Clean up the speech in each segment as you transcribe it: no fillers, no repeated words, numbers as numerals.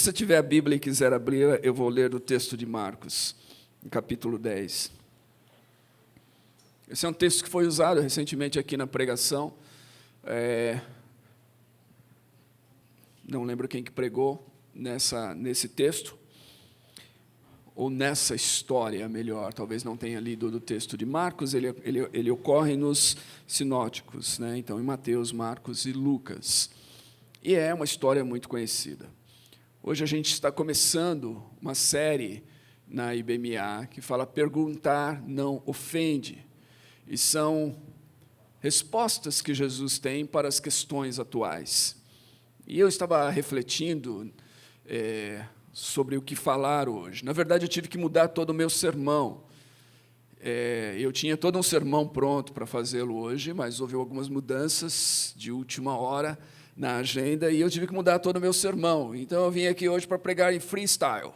você tiver a Bíblia e quiser abrir, eu vou ler o texto de Marcos, capítulo 10. Esse é um texto que foi usado recentemente aqui na pregação. Não lembro quem que pregou nesse texto, ou nessa história, melhor, talvez não tenha lido do texto de Marcos, ele ocorre nos sinóticos, né? Então, em Mateus, Marcos e Lucas. E é uma história muito conhecida. Hoje a gente está começando uma série na IBMA que fala Perguntar não ofende. E são respostas que Jesus tem para as questões atuais. E eu estava refletindo sobre o que falar hoje. Na verdade, eu tive que mudar todo o meu sermão. Eu tinha todo um sermão pronto para fazê-lo hoje, mas houve algumas mudanças de última hora na agenda e eu tive que mudar todo o meu sermão. Então, eu vim aqui hoje para pregar em freestyle.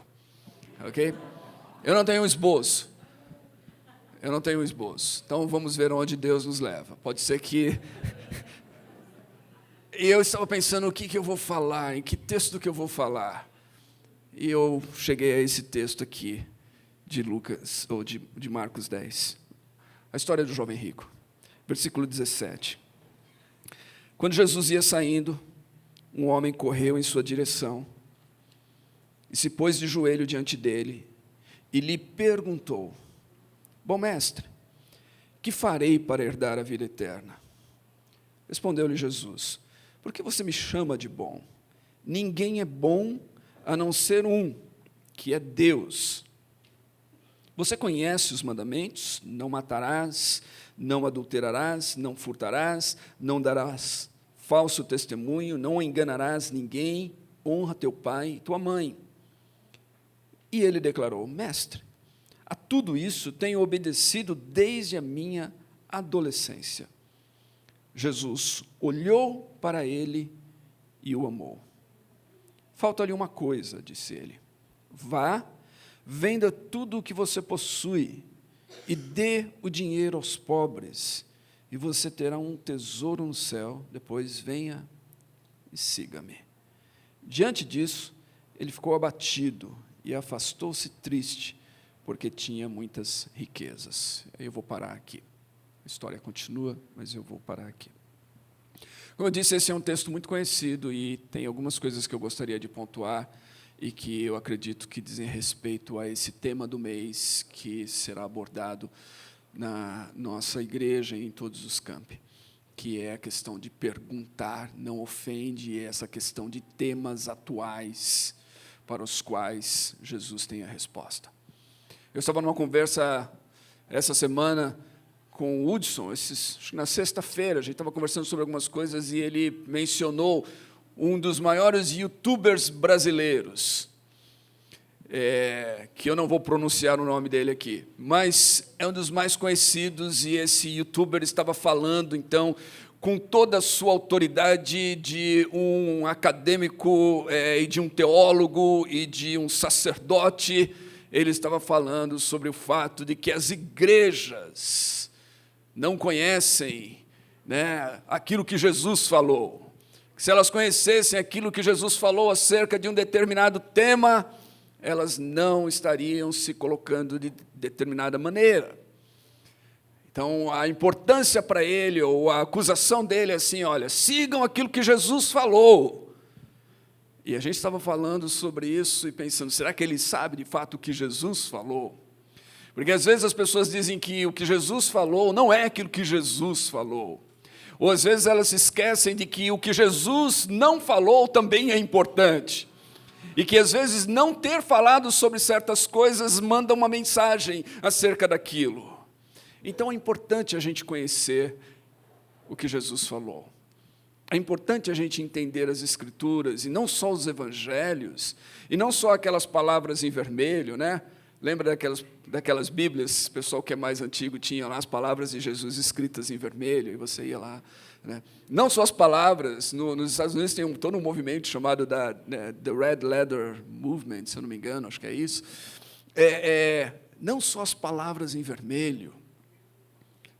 Ok? Eu não tenho um esboço. Então, vamos ver onde Deus nos leva. Pode ser que... E eu estava pensando o que eu vou falar, em que texto que eu vou falar. E eu cheguei a esse texto aqui, de Lucas, ou de Marcos 10. A história do jovem rico. Versículo 17. Quando Jesus ia saindo, um homem correu em sua direção e se pôs de joelho diante dele e lhe perguntou: Bom mestre, que farei para herdar a vida eterna? Respondeu-lhe Jesus: Por que você me chama de bom? Ninguém é bom a não ser um, que é Deus. Você conhece os mandamentos? Não matarás, não adulterarás, não furtarás, não darás falso testemunho, não enganarás ninguém, honra teu pai e tua mãe. E ele declarou: Mestre, a tudo isso tenho obedecido desde a minha adolescência. Jesus olhou para ele e o amou. Falta-lhe uma coisa, disse ele. Vá, venda tudo o que você possui e dê o dinheiro aos pobres, e você terá um tesouro no céu. Depois venha e siga-me. Diante disso, ele ficou abatido e afastou-se triste, porque tinha muitas riquezas. Eu vou parar aqui. A história continua, mas eu vou parar aqui. Como eu disse, esse é um texto muito conhecido e tem algumas coisas que eu gostaria de pontuar e que eu acredito que dizem respeito a esse tema do mês que será abordado na nossa igreja e em todos os campi, que é a questão de perguntar não ofende, e essa questão de temas atuais para os quais Jesus tem a resposta. Eu estava numa conversa essa semana com o Hudson, na sexta-feira, a gente estava conversando sobre algumas coisas e ele mencionou um dos maiores youtubers brasileiros, que eu não vou pronunciar o nome dele aqui, mas é um dos mais conhecidos, e esse youtuber estava falando, então, com toda a sua autoridade de um acadêmico, e de um teólogo, e de um sacerdote. Ele estava falando sobre o fato de que as igrejas não conhecem, né, aquilo que Jesus falou. Se elas conhecessem aquilo que Jesus falou acerca de um determinado tema, elas não estariam se colocando de determinada maneira. Então, a importância para ele, ou a acusação dele é assim: olha, sigam aquilo que Jesus falou. E a gente estava falando sobre isso e pensando, será que ele sabe de fato o que Jesus falou? Porque às vezes as pessoas dizem que o que Jesus falou não é aquilo que Jesus falou. Ou às vezes elas se esquecem de que o que Jesus não falou também é importante. E que às vezes não ter falado sobre certas coisas manda uma mensagem acerca daquilo. Então é importante a gente conhecer o que Jesus falou. É importante a gente entender as Escrituras, e não só os Evangelhos, e não só aquelas palavras em vermelho, né? Lembra daquelas Bíblias, o pessoal que é mais antigo tinha lá as palavras de Jesus escritas em vermelho, e você ia lá, né? Não só as palavras, nos Estados Unidos tem todo um movimento chamado The Red Letter Movement, se eu não me engano, acho que é isso. Não só as palavras em vermelho,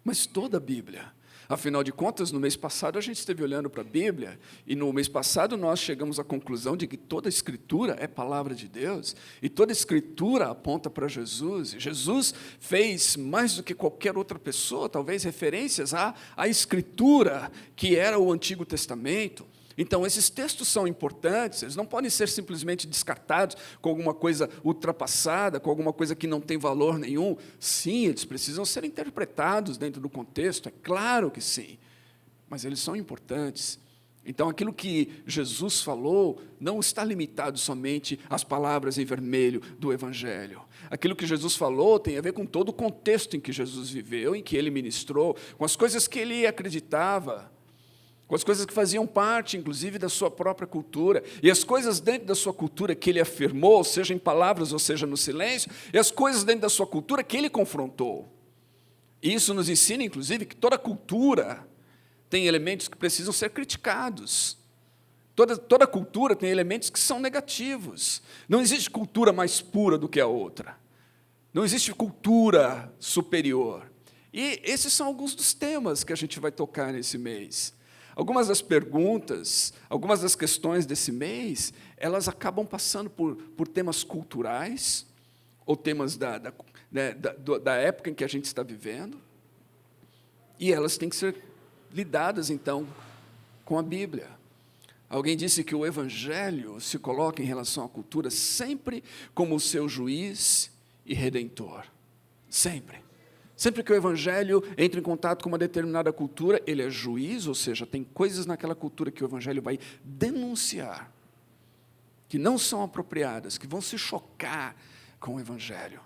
mas toda a Bíblia. Afinal de contas, no mês passado, a gente esteve olhando para a Bíblia, e no mês passado nós chegamos à conclusão de que toda a Escritura é palavra de Deus, e toda a Escritura aponta para Jesus. E Jesus fez, mais do que qualquer outra pessoa, talvez referências à Escritura, que era o Antigo Testamento. Então, esses textos são importantes, eles não podem ser simplesmente descartados com alguma coisa ultrapassada, com alguma coisa que não tem valor nenhum. Sim, eles precisam ser interpretados dentro do contexto, é claro que sim, mas eles são importantes. Então, aquilo que Jesus falou não está limitado somente às palavras em vermelho do Evangelho. Aquilo que Jesus falou tem a ver com todo o contexto em que Jesus viveu, em que ele ministrou, com as coisas que ele acreditava, com as coisas que faziam parte, inclusive, da sua própria cultura, e as coisas dentro da sua cultura que ele afirmou, seja em palavras ou seja no silêncio, e as coisas dentro da sua cultura que ele confrontou. E isso nos ensina, inclusive, que toda cultura tem elementos que precisam ser criticados. Toda cultura tem elementos que são negativos. Não existe cultura mais pura do que a outra. Não existe cultura superior. E esses são alguns dos temas que a gente vai tocar nesse mês. Algumas das perguntas, algumas das questões desse mês, elas acabam passando por temas culturais, ou temas da época em que a gente está vivendo, e elas têm que ser lidadas, então, com a Bíblia. Alguém disse que o Evangelho se coloca em relação à cultura sempre como o seu juiz e redentor. Sempre. Sempre que o Evangelho entra em contato com uma determinada cultura, ele é juiz, ou seja, tem coisas naquela cultura que o Evangelho vai denunciar, que não são apropriadas, que vão se chocar com o Evangelho.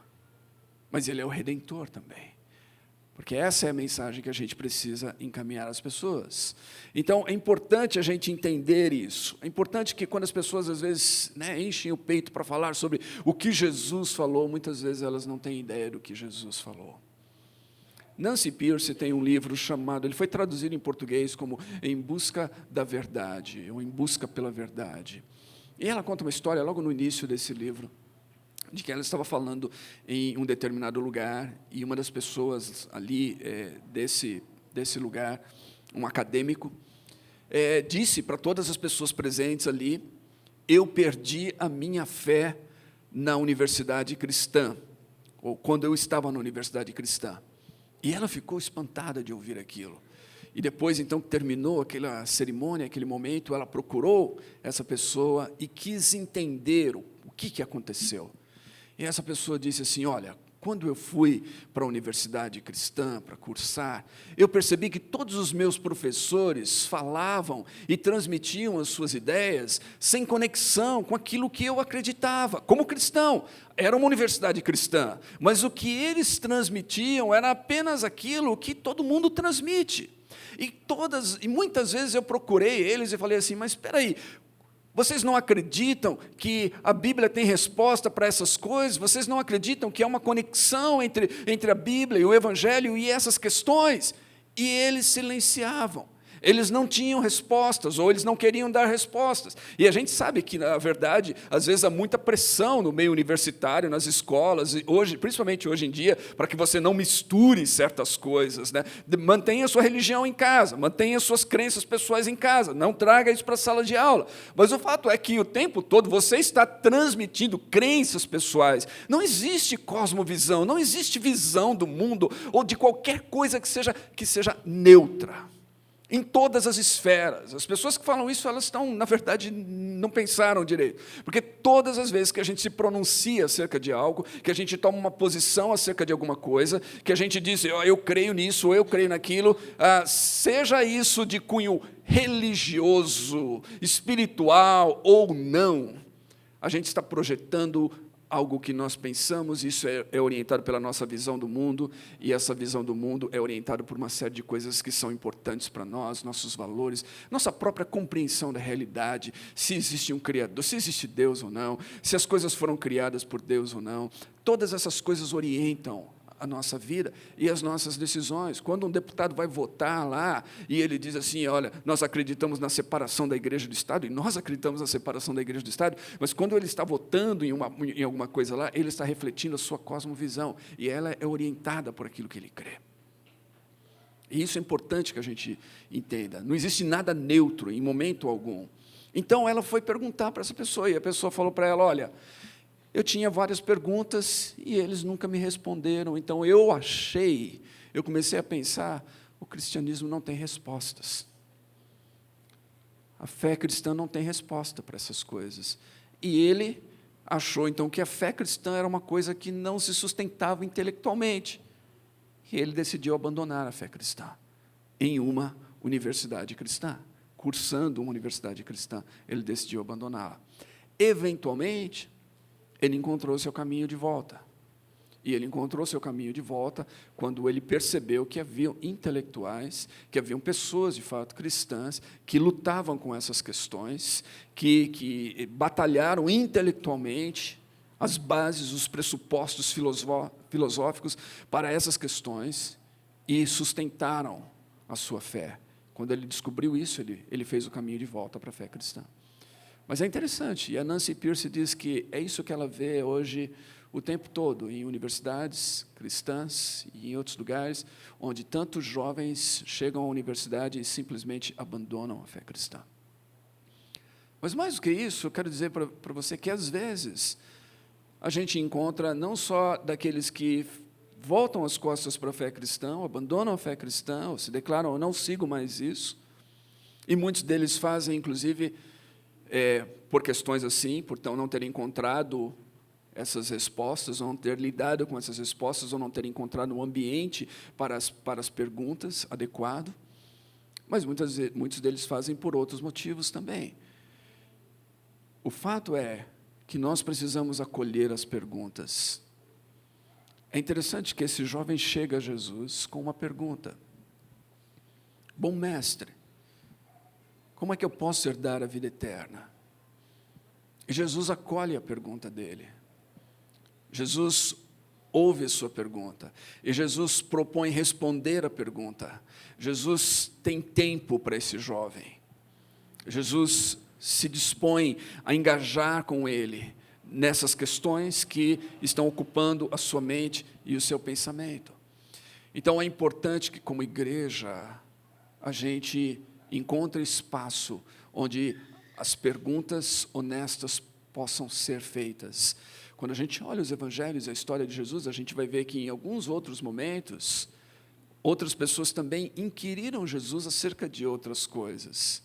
Mas ele é o redentor também, porque essa é a mensagem que a gente precisa encaminhar às pessoas. Então, é importante a gente entender isso. É importante que quando as pessoas, às vezes, enchem o peito para falar sobre o que Jesus falou, muitas vezes elas não têm ideia do que Jesus falou. Nancy Pearce tem um livro chamado, ele foi traduzido em português como Em Busca da Verdade, ou Em Busca pela Verdade. E ela conta uma história logo no início desse livro, de que ela estava falando em um determinado lugar, e uma das pessoas ali desse lugar, um acadêmico, disse para todas as pessoas presentes ali: eu perdi a minha fé na universidade cristã, ou quando eu estava na universidade cristã. E ela ficou espantada de ouvir aquilo. E depois, então, que terminou aquela cerimônia, aquele momento, ela procurou essa pessoa e quis entender o que aconteceu. E essa pessoa disse assim: olha, quando eu fui para a universidade cristã para cursar, eu percebi que todos os meus professores falavam e transmitiam as suas ideias sem conexão com aquilo que eu acreditava, como cristão. Era uma universidade cristã, mas o que eles transmitiam era apenas aquilo que todo mundo transmite. E muitas vezes eu procurei eles e falei assim: mas espera aí, vocês não acreditam que a Bíblia tem resposta para essas coisas? Vocês não acreditam que há uma conexão entre a Bíblia e o Evangelho e essas questões? E eles silenciavam. Eles não tinham respostas, ou eles não queriam dar respostas. E a gente sabe que, na verdade, às vezes há muita pressão no meio universitário, nas escolas, e principalmente hoje em dia, para que você não misture certas coisas. Mantenha a sua religião em casa, mantenha suas crenças pessoais em casa, não traga isso para a sala de aula. Mas o fato é que o tempo todo você está transmitindo crenças pessoais. Não existe cosmovisão, não existe visão do mundo, ou de qualquer coisa que seja neutra. Em todas as esferas. As pessoas que falam isso, elas estão, na verdade, não pensaram direito. Porque todas as vezes que a gente se pronuncia acerca de algo, que a gente toma uma posição acerca de alguma coisa, que a gente diz: eu creio nisso, ou eu creio naquilo, seja isso de cunho religioso, espiritual ou não, a gente está projetando algo que nós pensamos, isso é orientado pela nossa visão do mundo, e essa visão do mundo é orientada por uma série de coisas que são importantes para nós, nossos valores, nossa própria compreensão da realidade, se existe um Criador, se existe Deus ou não, se as coisas foram criadas por Deus ou não. Todas essas coisas orientam a nossa vida e as nossas decisões. Quando um deputado vai votar lá e ele diz assim: olha, nós acreditamos na separação da igreja do Estado, e nós acreditamos na separação da igreja do Estado, mas quando ele está votando em alguma coisa lá, ele está refletindo a sua cosmovisão, e ela é orientada por aquilo que ele crê. E isso é importante que a gente entenda. Não existe nada neutro em momento algum. Então, ela foi perguntar para essa pessoa, e a pessoa falou para ela, olha, eu tinha várias perguntas e eles nunca me responderam, então eu comecei a pensar, o cristianismo não tem respostas. A fé cristã não tem resposta para essas coisas. E ele achou, então, que a fé cristã era uma coisa que não se sustentava intelectualmente. E ele decidiu abandonar a fé cristã em uma universidade cristã. Cursando uma universidade cristã, ele decidiu abandoná-la. Eventualmente, ele encontrou seu caminho de volta. E ele encontrou seu caminho de volta quando ele percebeu que haviam intelectuais, que haviam pessoas, de fato, cristãs, que lutavam com essas questões, que batalharam intelectualmente as bases, os pressupostos filosóficos para essas questões e sustentaram a sua fé. Quando ele descobriu isso, ele fez o caminho de volta para a fé cristã. Mas é interessante, e a Nancy Pearce diz que é isso que ela vê hoje o tempo todo, em universidades cristãs e em outros lugares, onde tantos jovens chegam à universidade e simplesmente abandonam a fé cristã. Mas mais do que isso, eu quero dizer para você que, às vezes, a gente encontra não só daqueles que voltam as costas para a fé cristã, abandonam a fé cristã, ou se declaram, eu não sigo mais isso, e muitos deles fazem, inclusive, por questões assim, por não terem encontrado essas respostas, ou não ter lidado com essas respostas, ou não ter encontrado um ambiente para as perguntas adequado, mas muitos deles fazem por outros motivos também. O fato é que nós precisamos acolher as perguntas. É interessante que esse jovem chega a Jesus com uma pergunta. Bom mestre, como é que eu posso herdar a vida eterna? E Jesus acolhe a pergunta dele. Jesus ouve a sua pergunta. E Jesus propõe responder a pergunta. Jesus tem tempo para esse jovem. Jesus se dispõe a engajar com ele nessas questões que estão ocupando a sua mente e o seu pensamento. Então, é importante que, como igreja, a gente encontre espaço onde as perguntas honestas possam ser feitas. Quando a gente olha os evangelhos e a história de Jesus, a gente vai ver que, em alguns outros momentos, outras pessoas também inquiriram Jesus acerca de outras coisas.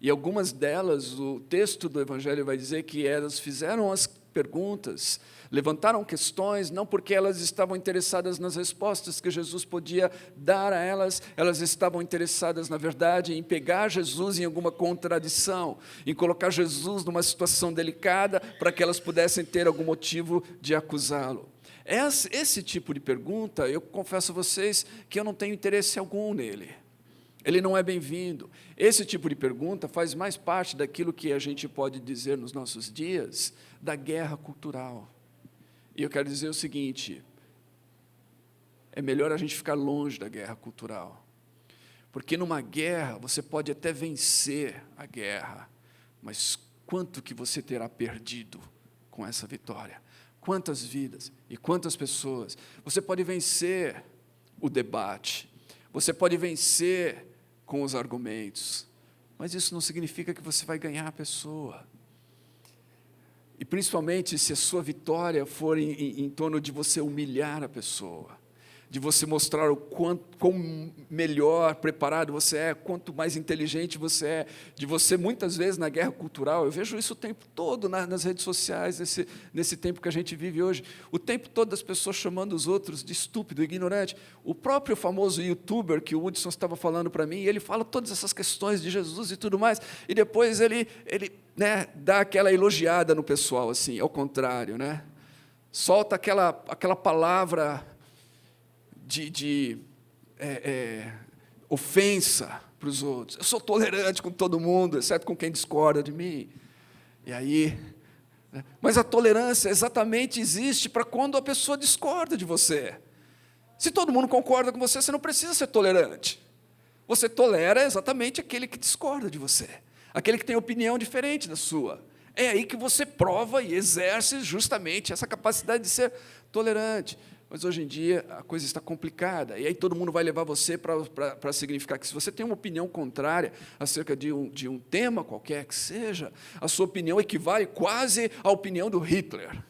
E algumas delas, o texto do Evangelho vai dizer que elas fizeram as perguntas, levantaram questões, não porque elas estavam interessadas nas respostas que Jesus podia dar a elas, elas estavam interessadas, na verdade, em pegar Jesus em alguma contradição, em colocar Jesus numa situação delicada, para que elas pudessem ter algum motivo de acusá-lo. Esse tipo de pergunta, eu confesso a vocês que eu não tenho interesse algum nele. Ele não é bem-vindo. Esse tipo de pergunta faz mais parte daquilo que a gente pode dizer nos nossos dias, da guerra cultural. E eu quero dizer o seguinte, é melhor a gente ficar longe da guerra cultural. Porque numa guerra, você pode até vencer a guerra, mas quanto que você terá perdido com essa vitória? Quantas vidas e quantas pessoas? Você pode vencer o debate, você pode vencer com os argumentos, mas isso não significa que você vai ganhar a pessoa. E principalmente se a sua vitória for em torno de você humilhar a pessoa, de você mostrar o quão melhor preparado você é, quanto mais inteligente você é, de você, muitas vezes, na guerra cultural, eu vejo isso o tempo todo nas redes sociais, nesse tempo que a gente vive hoje, o tempo todo as pessoas chamando os outros de estúpido, ignorante. O próprio famoso youtuber que o Hudson estava falando para mim, ele fala todas essas questões de Jesus e tudo mais, e depois ele dá aquela elogiada no pessoal, assim, ao contrário, solta aquela palavra de ofensa para os outros. Eu sou tolerante com todo mundo, exceto com quem discorda de mim. E aí, mas a tolerância exatamente existe para quando a pessoa discorda de você. Se todo mundo concorda com você, você não precisa ser tolerante. Você tolera exatamente aquele que discorda de você, aquele que tem opinião diferente da sua. É aí que você prova e exerce justamente essa capacidade de ser tolerante. Mas hoje em dia a coisa está complicada, e aí todo mundo vai levar você para significar que se você tem uma opinião contrária acerca de um tema qualquer que seja, a sua opinião equivale quase à opinião do Hitler.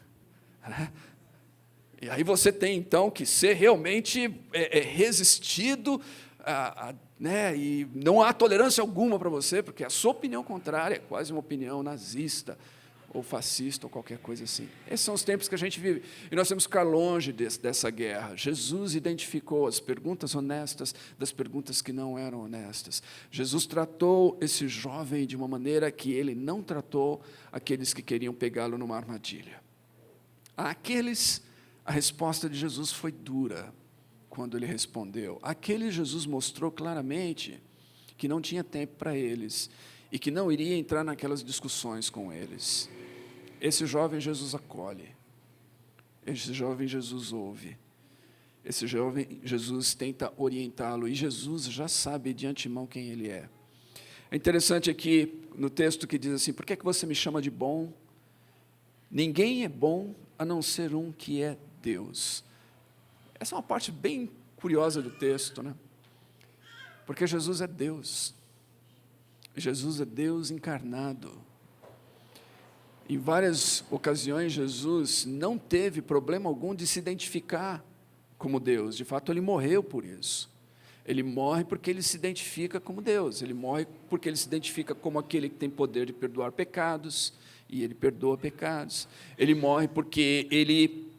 E aí você tem, então, que ser realmente resistido, né, e não há tolerância alguma para você, porque a sua opinião contrária é quase uma opinião nazista, ou fascista, ou qualquer coisa assim. Esses são os tempos que a gente vive, e nós temos que ficar longe dessa guerra. Jesus identificou as perguntas honestas das perguntas que não eram honestas. Jesus tratou esse jovem de uma maneira que ele não tratou aqueles que queriam pegá-lo numa armadilha. Àqueles, a resposta de Jesus foi dura quando ele respondeu. Aqueles, Jesus mostrou claramente que não tinha tempo para eles e que não iria entrar naquelas discussões com eles. Esse jovem Jesus acolhe, esse jovem Jesus ouve, esse jovem Jesus tenta orientá-lo, e Jesus já sabe de antemão quem ele é. É interessante aqui no texto que diz assim: por que você me chama de bom? Ninguém é bom a não ser um que é Deus. Essa é uma parte bem curiosa do texto, né? Porque Jesus é Deus. Jesus é Deus encarnado. Em várias ocasiões, Jesus não teve problema algum de se identificar como Deus. De fato, ele morreu por isso. Ele morre porque ele se identifica como Deus. Ele morre porque ele se identifica como aquele que tem poder de perdoar pecados, e ele perdoa pecados. Ele morre porque ele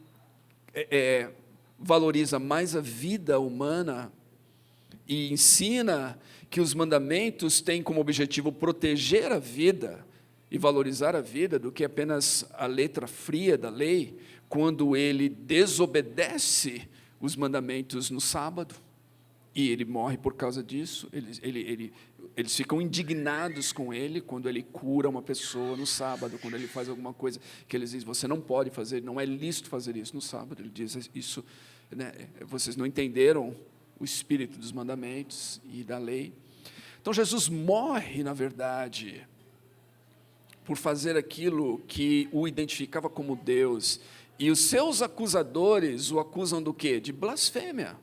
valoriza mais a vida humana e ensina que os mandamentos têm como objetivo proteger a vida e valorizar a vida do que apenas a letra fria da lei, quando ele desobedece os mandamentos no sábado, e ele morre por causa disso. Eles ficam indignados com ele quando ele cura uma pessoa no sábado, quando ele faz alguma coisa que eles dizem: você não pode fazer, não é lícito fazer isso no sábado. Ele diz isso, né, vocês não entenderam o espírito dos mandamentos e da lei. Então Jesus morre, na verdade, por fazer aquilo que o identificava como Deus, e os seus acusadores o acusam do quê? De blasfêmia.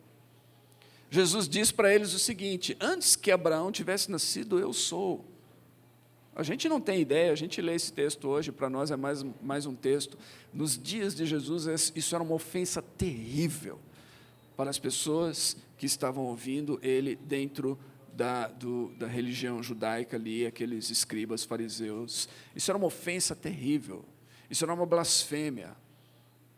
Jesus diz para eles o seguinte: antes que Abraão tivesse nascido, eu sou. A gente não tem ideia, a gente lê esse texto hoje, para nós é mais um texto. Nos dias de Jesus, isso era uma ofensa terrível para as pessoas que estavam ouvindo ele dentro da religião judaica ali, aqueles escribas, fariseus. Isso era uma ofensa terrível, isso era uma blasfêmia,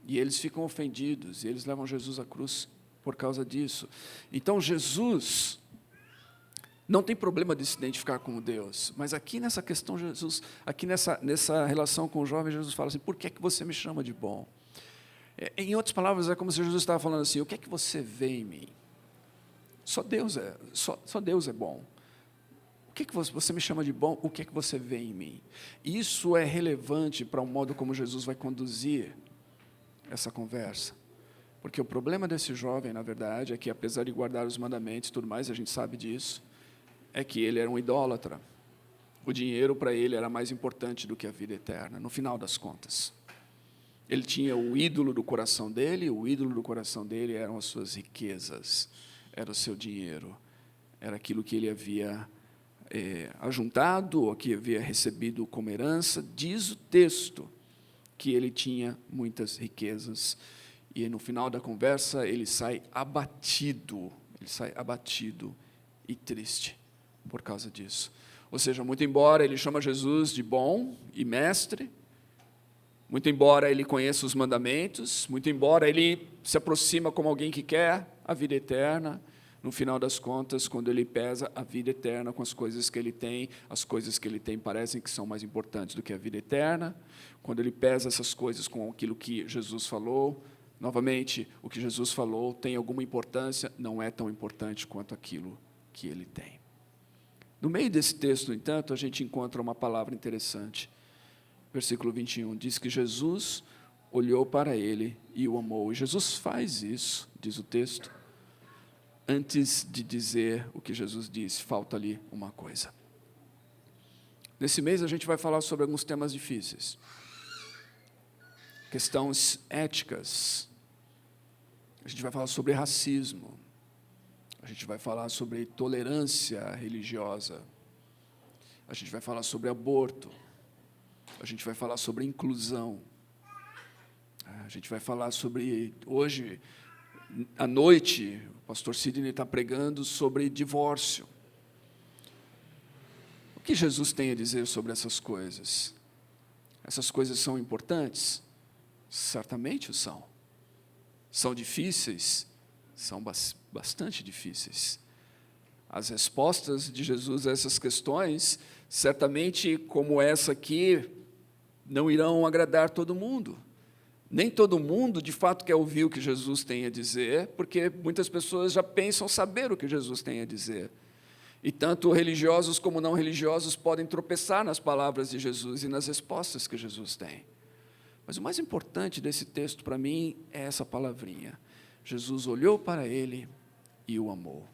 e eles ficam ofendidos, e eles levam Jesus à cruz por causa disso. Então Jesus não tem problema de se identificar como Deus, mas aqui nessa questão, Jesus, aqui nessa relação com o jovem, Jesus fala assim: por que você me chama de bom? Em outras palavras, é como se Jesus estava falando assim: o que é que você vê em mim? Só Deus é bom. O que é que você me chama de bom? O que é que você vê em mim? Isso é relevante para o modo como Jesus vai conduzir essa conversa. Porque o problema desse jovem, na verdade, é que, apesar de guardar os mandamentos e tudo mais, a gente sabe disso, é que ele era um idólatra. O dinheiro para ele era mais importante do que a vida eterna, no final das contas. Ele tinha o ídolo do coração dele, o ídolo do coração dele eram as suas riquezas, era o seu dinheiro, era aquilo que ele havia ajuntado, ou que havia recebido como herança. Diz o texto que ele tinha muitas riquezas, e no final da conversa ele sai abatido e triste por causa disso. Ou seja, muito embora ele chama Jesus de bom e mestre, muito embora ele conheça os mandamentos, muito embora ele se aproxima como alguém que quer a vida eterna, no final das contas, quando ele pesa a vida eterna com as coisas que ele tem, as coisas que ele tem parecem que são mais importantes do que a vida eterna. Quando ele pesa essas coisas com aquilo que Jesus falou, novamente, o que Jesus falou tem alguma importância, não é tão importante quanto aquilo que ele tem. No meio desse texto, no entanto, a gente encontra uma palavra interessante. Versículo 21, diz que Jesus olhou para ele e o amou. E Jesus faz isso, diz o texto, antes de dizer o que Jesus disse. Falta ali uma coisa. Nesse mês a gente vai falar sobre alguns temas difíceis. Questões éticas. A gente vai falar sobre racismo. A gente vai falar sobre tolerância religiosa. A gente vai falar sobre aborto. A gente vai falar sobre inclusão. A gente vai falar sobre, hoje, à noite, o pastor Sidney está pregando sobre divórcio. O que Jesus tem a dizer sobre essas coisas? Essas coisas são importantes? Certamente o são. São difíceis? São bastante difíceis. As respostas de Jesus a essas questões, certamente como essa aqui, não irão agradar todo mundo. Nem todo mundo, de fato, quer ouvir o que Jesus tem a dizer, porque muitas pessoas já pensam saber o que Jesus tem a dizer. E tanto religiosos como não religiosos podem tropeçar nas palavras de Jesus e nas respostas que Jesus tem. Mas o mais importante desse texto, para mim, é essa palavrinha. Jesus olhou para ele e o amou.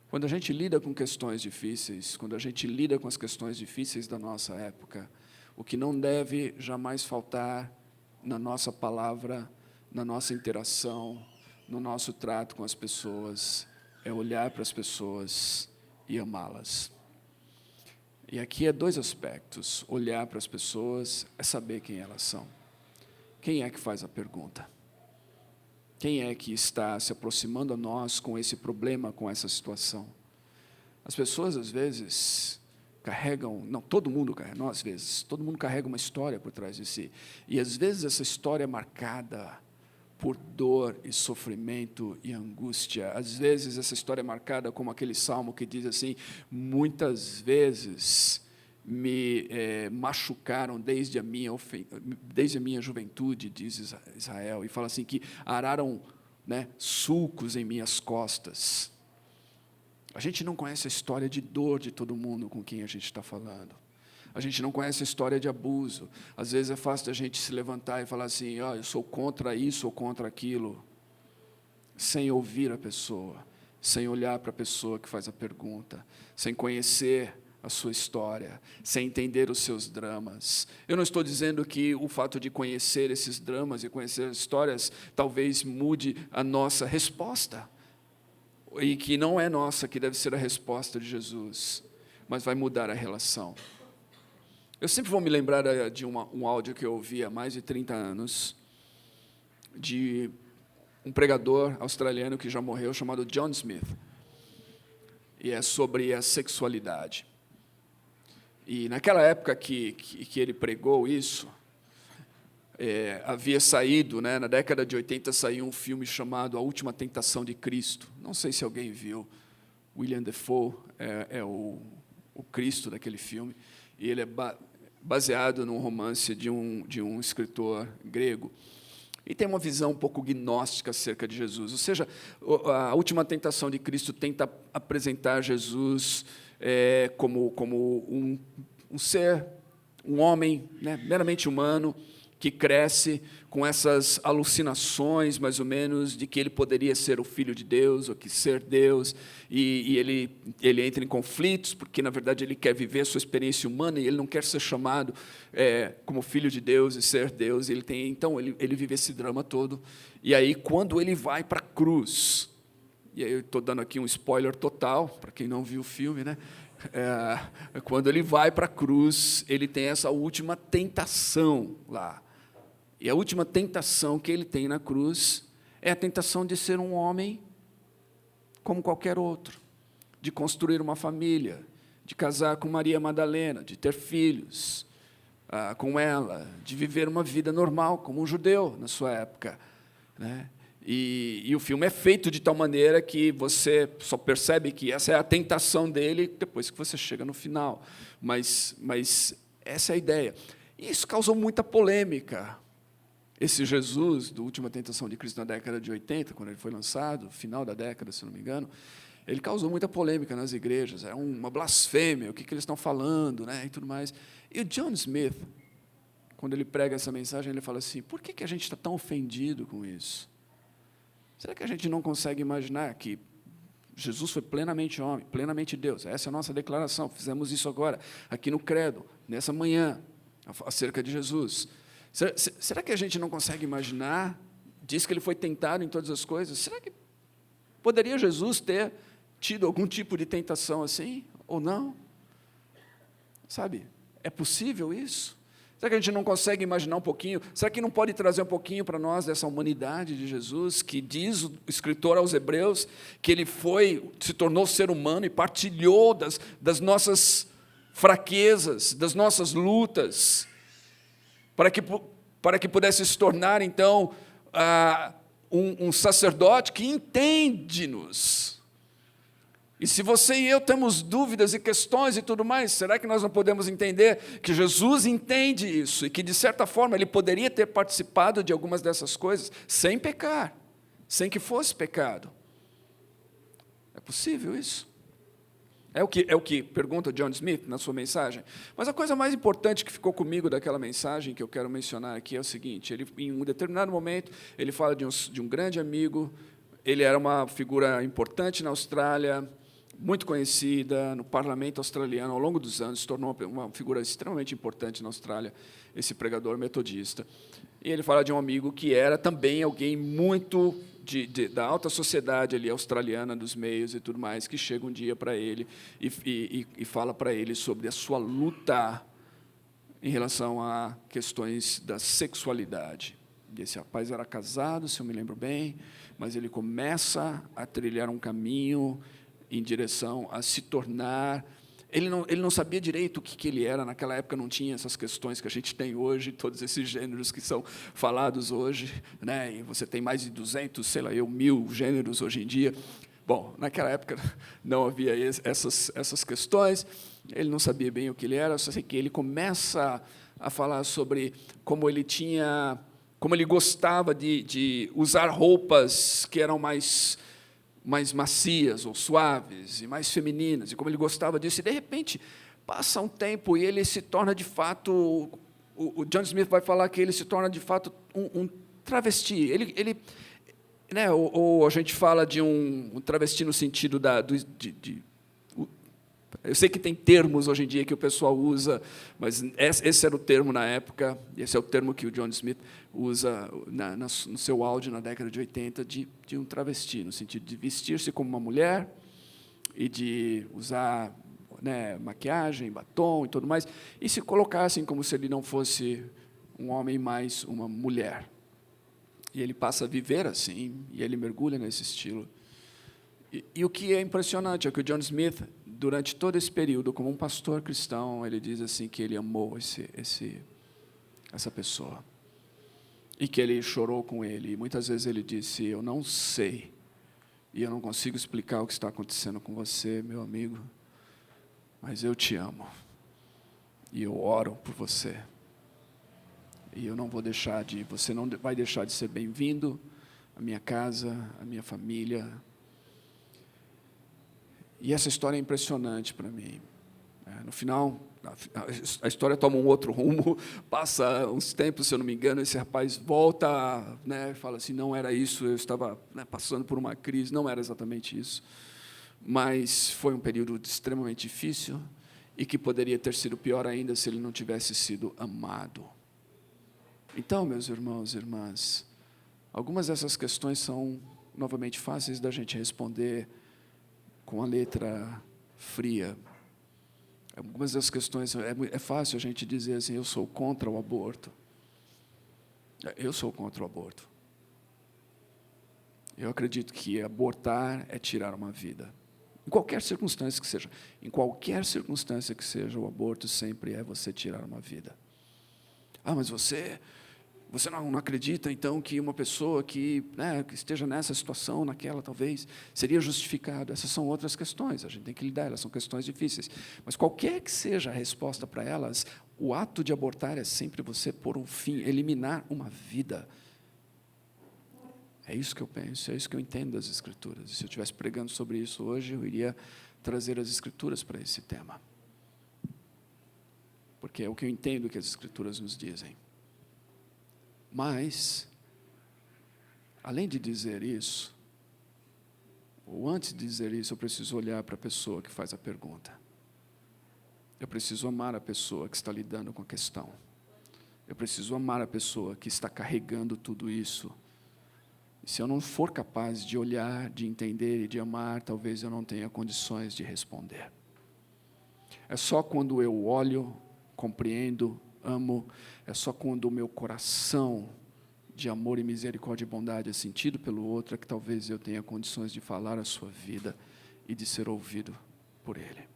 Quando a gente lida com questões difíceis, quando a gente lida com as questões difíceis da nossa época, o que não deve jamais faltar na nossa palavra, na nossa interação, no nosso trato com as pessoas, é olhar para as pessoas e amá-las. E aqui é dois aspectos. Olhar para as pessoas é saber quem elas são. Quem é que faz a pergunta? Quem é que está se aproximando a nós com esse problema, com essa situação? As pessoas, às vezes, carregam, não, todo mundo carrega, não às vezes, todo mundo carrega uma história por trás de si. E, às vezes, essa história é marcada por dor e sofrimento e angústia. Às vezes, essa história é marcada como aquele salmo que diz assim, muitas vezes me machucaram desde a minha juventude, diz Israel, e fala assim que araram, né, sulcos em minhas costas. A gente não conhece a história de dor de todo mundo com quem a gente está falando. A gente não conhece a história de abuso. Às vezes é fácil a gente se levantar e falar assim, eu sou contra isso ou contra aquilo, sem ouvir a pessoa, sem olhar para a pessoa que faz a pergunta, sem conhecer a sua história, sem entender os seus dramas. Eu não estou dizendo que o fato de conhecer esses dramas e conhecer as histórias talvez mude a nossa resposta, e que não é nossa que deve ser a resposta de Jesus, mas vai mudar a relação. Eu sempre vou me lembrar de um áudio que eu ouvi há mais de 30 anos, de um pregador australiano que já morreu, chamado John Smith, e é sobre a sexualidade. E naquela época que ele pregou isso, havia saído, né, na década de 80, saiu um filme chamado A Última Tentação de Cristo. Não sei se alguém viu. William Dafoe é o Cristo daquele filme, e ele é baseado num romance de um escritor grego. E tem uma visão um pouco gnóstica acerca de Jesus. Ou seja, A Última Tentação de Cristo tenta apresentar Jesus como um ser, um homem, né, meramente humano, que cresce com essas alucinações, mais ou menos, de que ele poderia ser o Filho de Deus, ou que ser Deus, e ele entra em conflitos, porque, na verdade, ele quer viver a sua experiência humana, e ele não quer ser chamado como Filho de Deus e ser Deus. Então, ele vive esse drama todo. E aí, quando ele vai para a cruz, e aí eu estou dando aqui um spoiler total, para quem não viu o filme, né? Quando ele vai para a cruz, ele tem essa última tentação lá. E a última tentação que ele tem na cruz é a tentação de ser um homem como qualquer outro, de construir uma família, de casar com Maria Madalena, de ter filhos com ela, de viver uma vida normal, como um judeu na sua época, né? E o filme é feito de tal maneira que você só percebe que essa é a tentação dele depois que você chega no final. Mas essa é a ideia. E isso causou muita polêmica. Esse Jesus, do Última Tentação de Cristo, na década de 80, quando ele foi lançado, final da década, se não me engano, ele causou muita polêmica nas igrejas. É uma blasfêmia, o que eles estão falando, né, e tudo mais. E o John Smith, quando ele prega essa mensagem, ele fala assim, por que a gente está tão ofendido com isso? Será que a gente não consegue imaginar que Jesus foi plenamente homem, plenamente Deus? Essa é a nossa declaração, fizemos isso agora, aqui no Credo, nessa manhã, acerca de Jesus. Será que a gente não consegue imaginar diz que ele foi tentado em todas as coisas. Será que poderia Jesus ter tido algum tipo de tentação assim, ou não? Sabe, é possível isso? Será que a gente não consegue imaginar um pouquinho? Será que não pode trazer um pouquinho para nós dessa humanidade de Jesus, que diz o escritor aos Hebreus, que ele se tornou ser humano e partilhou das nossas fraquezas, das nossas lutas, para que pudesse se tornar, então, um sacerdote que entende-nos. E se você e eu temos dúvidas e questões e tudo mais, será que nós não podemos entender que Jesus entende isso e que, de certa forma, ele poderia ter participado de algumas dessas coisas sem pecar, sem que fosse pecado? É possível isso? É o que pergunta John Smith na sua mensagem. Mas a coisa mais importante que ficou comigo daquela mensagem, que eu quero mencionar aqui, é o seguinte: ele, em um determinado momento, ele fala de um grande amigo. Ele era uma figura importante na Austrália, muito conhecida no parlamento australiano. Ao longo dos anos, se tornou uma figura extremamente importante na Austrália, esse pregador metodista. E ele fala de um amigo que era também alguém muito da alta sociedade ali australiana, dos meios e tudo mais, que chega um dia para ele e fala para ele sobre a sua luta em relação a questões da sexualidade. E esse rapaz era casado, se eu me lembro bem, mas ele começa a trilhar um caminho em direção a se tornar... Ele não sabia direito o que ele era, naquela época não tinha essas questões que a gente tem hoje, todos esses gêneros que são falados hoje, né? E você tem mais de 200, sei lá, 1000 gêneros hoje em dia. Bom, naquela época não havia essas questões, ele não sabia bem o que ele era, só sei que ele começa a falar sobre como ele gostava de usar roupas que eram mais macias ou suaves e mais femininas, e como ele gostava disso, e de repente passa um tempo e ele se torna de fato, o John Smith vai falar que ele se torna de fato um travesti. Né, ou a gente fala de um travesti no sentido eu sei que tem termos hoje em dia que o pessoal usa, mas esse era o termo na época, esse é o termo que o John Smith usa no seu áudio na década de 80, de um travesti, no sentido de vestir-se como uma mulher e de usar, né, maquiagem, batom e tudo mais, e se colocar assim como se ele não fosse um homem mais uma mulher. E ele passa a viver assim, e ele mergulha nesse estilo. E o que é impressionante é que o John Smith, durante todo esse período, como um pastor cristão, ele diz assim que ele amou essa pessoa. E que ele chorou com ele. E muitas vezes ele disse: eu não sei, e eu não consigo explicar o que está acontecendo com você, meu amigo, mas eu te amo. E eu oro por você. E eu não vou você não vai deixar de ser bem-vindo à minha casa, à minha família. E essa história é impressionante para mim. No final, a história toma um outro rumo, passa uns tempos, se eu não me engano, esse rapaz volta, né, fala assim, não era isso, eu estava, né, passando por uma crise, não era exatamente isso, mas foi um período extremamente difícil e que poderia ter sido pior ainda se ele não tivesse sido amado. Então, meus irmãos e irmãs, algumas dessas questões são, novamente, fáceis da gente responder com a letra fria. Algumas das questões, é fácil a gente dizer assim, eu sou contra o aborto. Eu sou contra o aborto. Eu acredito que abortar é tirar uma vida. Em qualquer circunstância que seja. Em qualquer circunstância que seja, o aborto sempre é você tirar uma vida. Ah, mas você não acredita, então, que uma pessoa que esteja nessa situação, naquela, talvez, seria justificado? Essas são outras questões, a gente tem que lidar, elas são questões difíceis. Mas qualquer que seja a resposta para elas, o ato de abortar é sempre você pôr um fim, eliminar uma vida. É isso que eu penso, é isso que eu entendo das Escrituras. E se eu estivesse pregando sobre isso hoje, eu iria trazer as Escrituras para esse tema. Porque é o que eu entendo que as Escrituras nos dizem. Mas, além de dizer isso, ou antes de dizer isso, eu preciso olhar para a pessoa que faz a pergunta. Eu preciso amar a pessoa que está lidando com a questão. Eu preciso amar a pessoa que está carregando tudo isso E se eu não for capaz de olhar, de entender e de amar, talvez eu não tenha condições de responder. É só quando eu olho, compreendo, amo, é só quando o meu coração de amor e misericórdia e bondade é sentido pelo outro, é que talvez eu tenha condições de falar a sua vida e de ser ouvido por ele.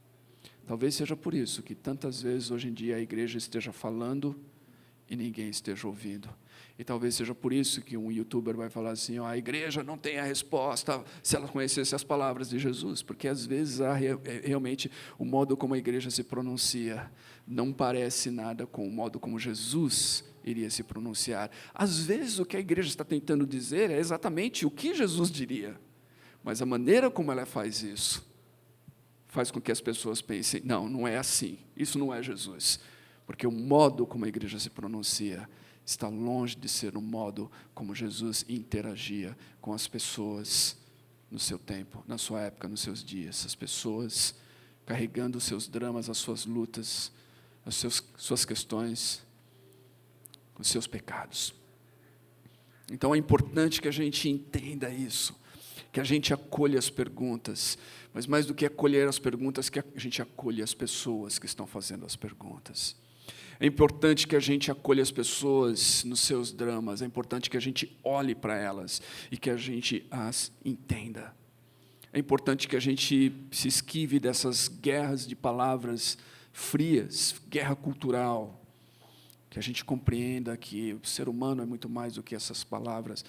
Talvez seja por isso que tantas vezes hoje em dia a igreja esteja falando e ninguém esteja ouvindo. E talvez seja por isso que um youtuber vai falar assim, a igreja não tem a resposta, se ela conhecesse as palavras de Jesus, porque às vezes realmente o modo como a igreja se pronuncia não parece nada com o modo como Jesus iria se pronunciar. Às vezes o que a igreja está tentando dizer é exatamente o que Jesus diria, mas a maneira como ela faz isso, faz com que as pessoas pensem, não é assim, isso não é Jesus, porque o modo como a igreja se pronuncia está longe de ser o modo como Jesus interagia com as pessoas no seu tempo, na sua época, nos seus dias. As pessoas carregando os seus dramas, as suas lutas, as suas questões, os seus pecados. Então é importante que a gente entenda isso, que a gente acolha as perguntas, mas mais do que acolher as perguntas, que a gente acolha as pessoas que estão fazendo as perguntas. É importante que a gente acolha as pessoas nos seus dramas, é importante que a gente olhe para elas e que a gente as entenda. É importante que a gente se esquive dessas guerras de palavras frias, guerra cultural, que a gente compreenda que o ser humano é muito mais do que essas palavras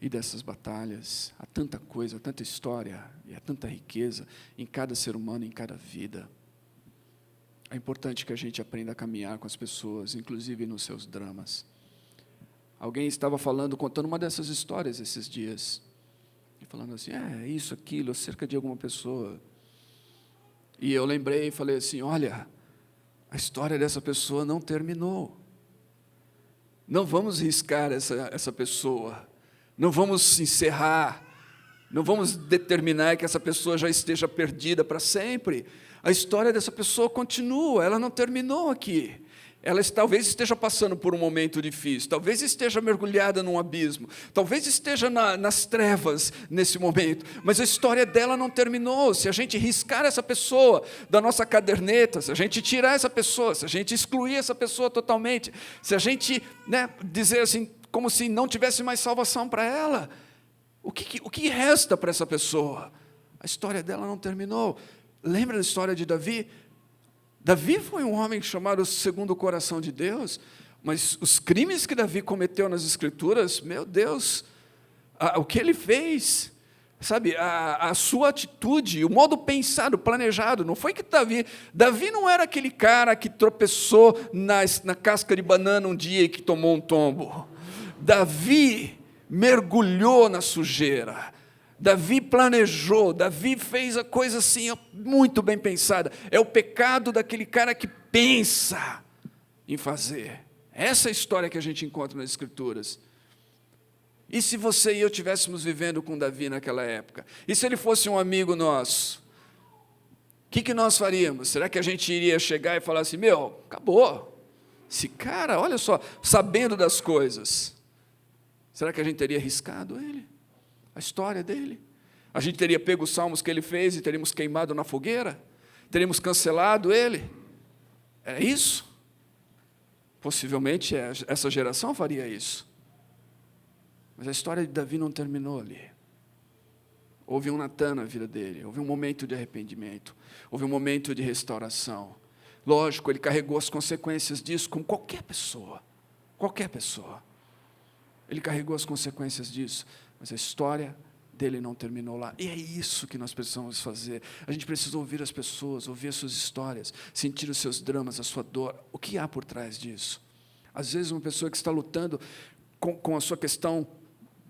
e dessas batalhas. Há tanta coisa, tanta história e há tanta riqueza em cada ser humano, em cada vida. É importante que a gente aprenda a caminhar com as pessoas, inclusive nos seus dramas. Alguém estava contando uma dessas histórias esses dias, e falando assim, isso, aquilo, acerca de alguma pessoa. E eu lembrei e falei assim, olha, a história dessa pessoa não terminou. Não vamos riscar essa pessoa, não vamos encerrar, não vamos determinar que essa pessoa já esteja perdida para sempre. A história dessa pessoa continua, ela não terminou aqui. Ela talvez esteja passando por um momento difícil, talvez esteja mergulhada num abismo, talvez esteja nas trevas nesse momento, mas a história dela não terminou. Se a gente riscar essa pessoa da nossa caderneta, se a gente tirar essa pessoa, se a gente excluir essa pessoa totalmente, se a gente dizer assim, como se não tivesse mais salvação para ela, o que resta para essa pessoa? A história dela não terminou. Lembra da história de Davi? Davi foi um homem chamado segundo o coração de Deus, mas os crimes que Davi cometeu nas Escrituras, meu Deus, o que ele fez, sabe, a sua atitude, o modo pensado, planejado, não foi que Davi não era aquele cara que tropeçou na casca de banana um dia e que tomou um tombo. Davi mergulhou na sujeira. Davi planejou, Davi fez a coisa assim, muito bem pensada. É o pecado daquele cara que pensa em fazer. Essa é a história que a gente encontra nas Escrituras. E se você e eu estivéssemos vivendo com Davi naquela época? E se ele fosse um amigo nosso? O que nós faríamos? Será que a gente iria chegar e falar assim, acabou. Esse cara, olha só, sabendo das coisas. Será que a gente teria arriscado ele? A história dele? A gente teria pego os salmos que ele fez e teríamos queimado na fogueira? Teríamos cancelado ele? É isso? Possivelmente essa geração faria isso. Mas a história de Davi não terminou ali. Houve um Natan na vida dele, houve um momento de arrependimento, houve um momento de restauração. Lógico, ele carregou as consequências disso como qualquer pessoa. Qualquer pessoa. Ele carregou as consequências disso. Mas a história dele não terminou lá. E é isso que nós precisamos fazer. A gente precisa ouvir as pessoas, ouvir as suas histórias, sentir os seus dramas, a sua dor. O que há por trás disso? Às vezes uma pessoa que está lutando com a sua questão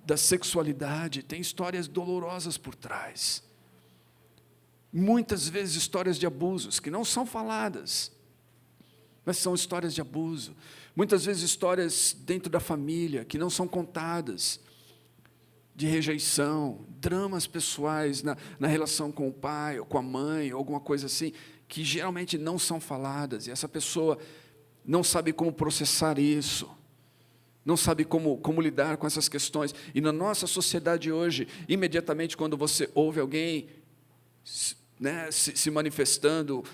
da sexualidade tem histórias dolorosas por trás. Muitas vezes histórias de abusos que não são faladas, mas são histórias de abuso. Muitas vezes histórias dentro da família que não são contadas, de rejeição, dramas pessoais na relação com o pai ou com a mãe, ou alguma coisa assim, que geralmente não são faladas, e essa pessoa não sabe como processar isso. não sabe como lidar com essas questões. E na nossa sociedade hoje, imediatamente quando você ouve alguém se manifestando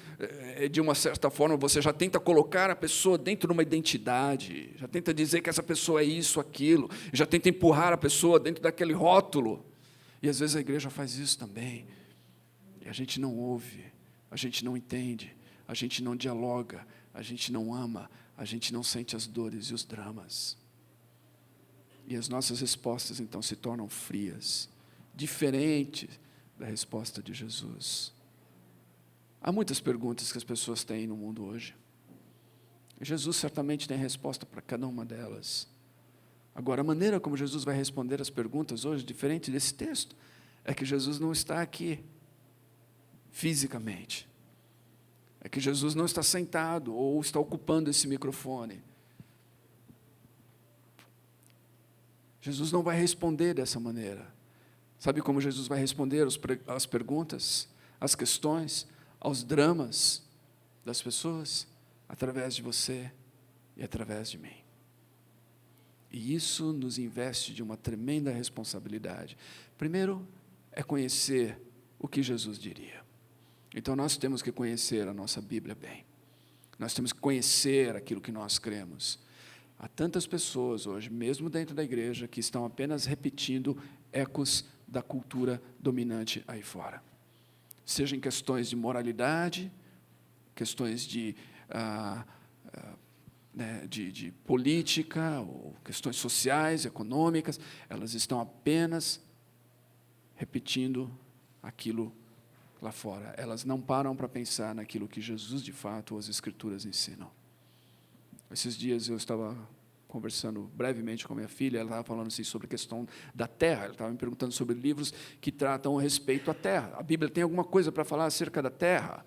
de uma certa forma, você já tenta colocar a pessoa dentro de uma identidade, já tenta dizer que essa pessoa é isso, aquilo, já tenta empurrar a pessoa dentro daquele rótulo. E às vezes a igreja faz isso também. E a gente não ouve, a gente não entende, a gente não dialoga, a gente não ama, a gente não sente as dores e os dramas. E as nossas respostas, então, se tornam frias, diferentes da resposta de Jesus. Há muitas perguntas que as pessoas têm no mundo hoje. Jesus certamente tem resposta para cada uma delas. Agora, a maneira como Jesus vai responder as perguntas hoje, diferente desse texto, é que Jesus não está aqui fisicamente. É que Jesus não está sentado ou está ocupando esse microfone. Jesus não vai responder dessa maneira. Sabe como Jesus vai responder às perguntas, às questões, aos dramas das pessoas? Através de você e através de mim. E isso nos investe de uma tremenda responsabilidade. Primeiro, é conhecer o que Jesus diria. Então, nós temos que conhecer a nossa Bíblia bem. Nós temos que conhecer aquilo que nós cremos. Há tantas pessoas hoje, mesmo dentro da igreja, que estão apenas repetindo ecos da cultura dominante aí fora. Seja em questões de moralidade, questões de política, ou questões sociais, econômicas, elas estão apenas repetindo aquilo lá fora. Elas não param para pensar naquilo que Jesus, de fato, ou as Escrituras ensinam. Esses dias eu estava conversando brevemente com a minha filha, ela estava falando assim, sobre a questão da terra, ela estava me perguntando sobre livros que tratam a respeito à terra. A Bíblia tem alguma coisa para falar acerca da terra?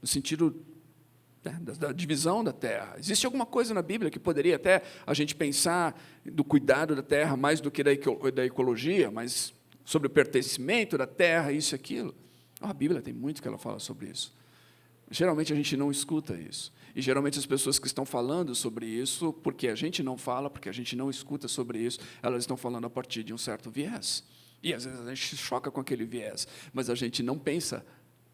No sentido da divisão da terra. Existe alguma coisa na Bíblia que poderia até a gente pensar do cuidado da terra mais do que da ecologia, mas sobre o pertencimento da terra, isso e aquilo? A Bíblia tem muito que ela fala sobre isso. Geralmente a gente não escuta isso. E geralmente as pessoas que estão falando sobre isso, porque a gente não fala, porque a gente não escuta sobre isso, elas estão falando a partir de um certo viés. E às vezes a gente se choca com aquele viés, mas a gente não pensa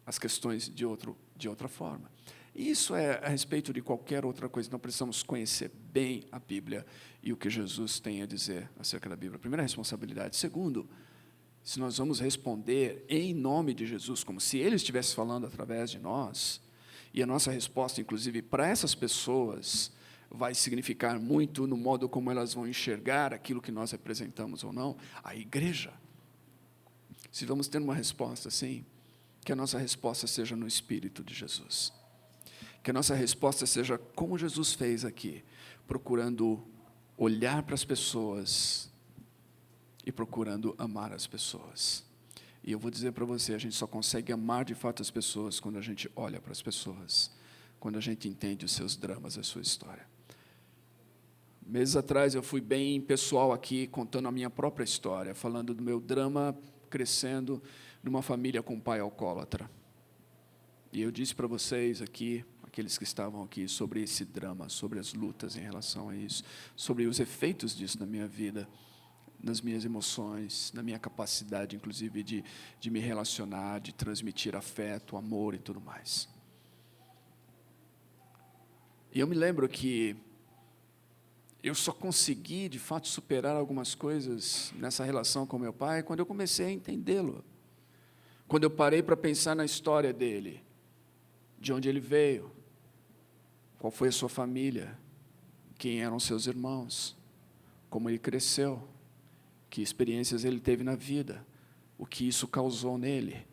as questões de outra forma. E isso é a respeito de qualquer outra coisa. Então precisamos conhecer bem a Bíblia e o que Jesus tem a dizer acerca da Bíblia. Primeira responsabilidade. Segundo, se nós vamos responder em nome de Jesus, como se Ele estivesse falando através de nós, e a nossa resposta, inclusive, para essas pessoas, vai significar muito no modo como elas vão enxergar aquilo que nós representamos ou não, a igreja. Se vamos ter uma resposta assim, que a nossa resposta seja no Espírito de Jesus. Que a nossa resposta seja como Jesus fez aqui, procurando olhar para as pessoas e procurando amar as pessoas. E eu vou dizer para você, a gente só consegue amar de fato as pessoas quando a gente olha para as pessoas, quando a gente entende os seus dramas, a sua história. Meses atrás eu fui bem pessoal aqui, contando a minha própria história, falando do meu drama crescendo numa família com um pai alcoólatra. E eu disse para vocês aqui, aqueles que estavam aqui, sobre esse drama, sobre as lutas em relação a isso, sobre os efeitos disso na minha vida, nas minhas emoções, na minha capacidade, inclusive, de me relacionar, de transmitir afeto, amor e tudo mais. E eu me lembro que eu só consegui, de fato, superar algumas coisas nessa relação com meu pai quando eu comecei a entendê-lo. Quando eu parei para pensar na história dele, de onde ele veio, qual foi a sua família, quem eram seus irmãos, como ele cresceu, que experiências ele teve na vida, o que isso causou nele,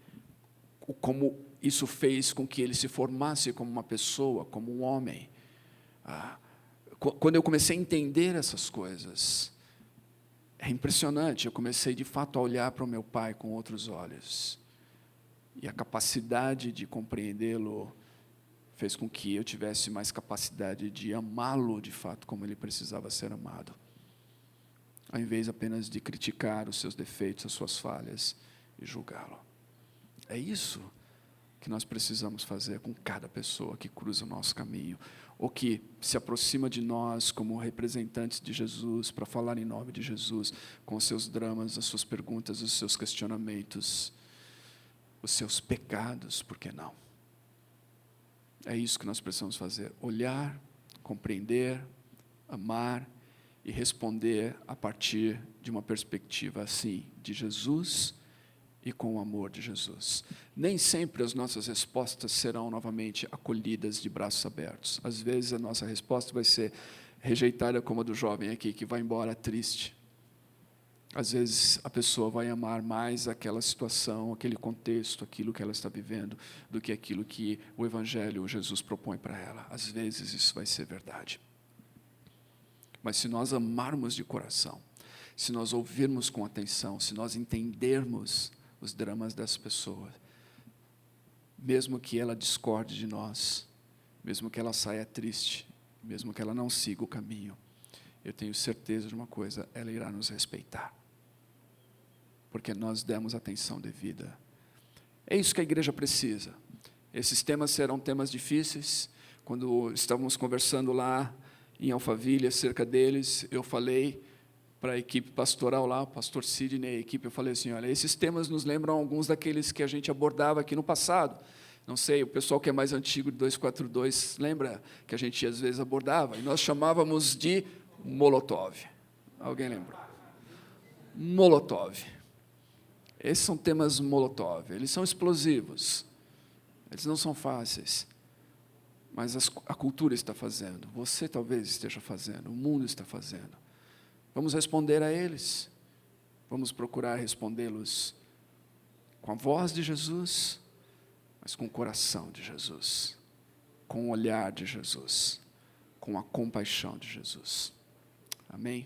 como isso fez com que ele se formasse como uma pessoa, como um homem. Quando eu comecei a entender essas coisas, é impressionante, eu comecei de fato a olhar para o meu pai com outros olhos. E a capacidade de compreendê-lo fez com que eu tivesse mais capacidade de amá-lo de fato como ele precisava ser amado, ao invés apenas de criticar os seus defeitos, as suas falhas e julgá-lo. É isso que nós precisamos fazer com cada pessoa que cruza o nosso caminho. ou que se aproxima de nós como representantes de Jesus, para falar em nome de Jesus, com os seus dramas, as suas perguntas, os seus questionamentos, os seus pecados, por que não? É isso que nós precisamos fazer, olhar, compreender, amar e responder a partir de uma perspectiva assim, de Jesus e com o amor de Jesus. Nem sempre as nossas respostas serão novamente acolhidas de braços abertos. Às vezes a nossa resposta vai ser rejeitada como a do jovem aqui, que vai embora triste. Às vezes a pessoa vai amar mais aquela situação, aquele contexto, aquilo que ela está vivendo, do que aquilo que o Evangelho, o Jesus propõe para ela. Às vezes isso vai ser verdade. Mas se nós amarmos de coração, se nós ouvirmos com atenção, se nós entendermos os dramas dessa pessoa, mesmo que ela discorde de nós, mesmo que ela saia triste, mesmo que ela não siga o caminho, eu tenho certeza de uma coisa, ela irá nos respeitar, porque nós demos atenção devida. É isso que a igreja precisa. Esses temas serão temas difíceis. Quando estávamos conversando lá em Alphaville acerca deles, eu falei para a equipe pastoral lá, o pastor Sidney e a equipe, eu falei assim, olha, esses temas nos lembram alguns daqueles que a gente abordava aqui no passado. Não sei, o pessoal que é mais antigo de 242, lembra que a gente às vezes abordava? E nós chamávamos de Molotov. Alguém lembra? Molotov. Esses são temas Molotov, eles são explosivos, eles não são fáceis, mas a cultura está fazendo, você talvez esteja fazendo, o mundo está fazendo. Vamos responder a eles, vamos procurar respondê-los com a voz de Jesus, mas com o coração de Jesus, com o olhar de Jesus, com a compaixão de Jesus. Amém?